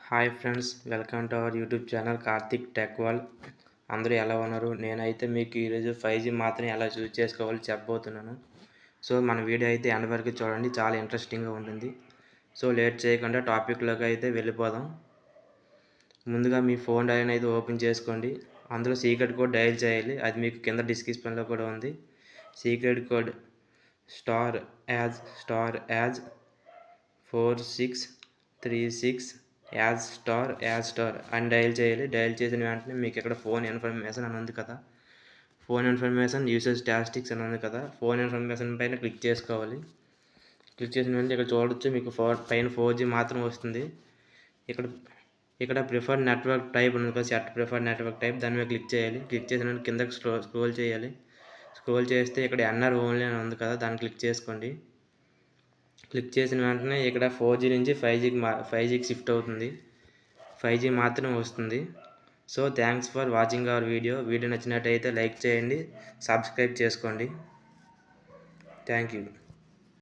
Hi friends, welcome to our YouTube channel Karthik tech world. అందరూ ఎలా ఉన్నారు? నేనైతే మీకు ఈరోజు 5G మాత్రం ఎలా యూజ్ చేసుకోవాలో చెప్పబోతున్నాను. సో మన వీడియో అయితే ఎండ్ వరకు చూడండి, చాలా ఇంట్రెస్టింగ్గా ఉంటుంది. సో లేట్ చేయకుండా టాపిక్లోకి అయితే వెళ్ళిపోదాం. ముందుగా మీ ఫోన్ డైల్ అయితే ఓపెన్ చేసుకోండి. అందులో సీక్రెట్ కోడ్ డైల్ చేయాలి. అది మీకు కింద డిస్క్రిప్షన్లో కూడా ఉంది. Secret code star as 4636 as star అని డైల్ చేయాలి. డైల్ చేసిన వెంటనే మీకు ఇక్కడ ఫోన్ ఇన్ఫర్మేషన్ అని ఉంది కదా, ఫోన్ ఇన్ఫర్మేషన్ యూసేజ్ స్టాటిస్టిక్స్ అని ఉంది కదా, ఫోన్ ఇన్ఫర్మేషన్ పైన క్లిక్ చేసుకోవాలి. క్లిక్ చేసిన వెంటనే ఇక్కడ చూడొచ్చు, మీకు పైన 4G మాత్రం వస్తుంది. ఇక్కడ ప్రిఫర్డ్ నెట్వర్క్ టైప్ ఉంది కదా, సెట్ ప్రిఫర్డ్ నెట్వర్క్ టైప్, దాని మీద క్లిక్ చేయాలి. క్లిక్ చేసిన వెంటనే కిందకి స్క్రోల్ చేయాలి. స్క్రోల్ చేస్తే ఇక్కడ ఎన్ఆర్ ఓన్లీ అని ఉంది కదా, దాన్ని క్లిక్ చేసుకోండి. క్లిక్ చేసిన వెంటనే ఇక్కడ 4G నుంచి 5Gకి షిఫ్ట్ అవుతుంది. 5G మాత్రం వస్తుంది. So thanks for watching our video నచ్చినట్టయితే లైక్ చేయండి, సబ్స్క్రైబ్ చేసుకోండి. Thank you.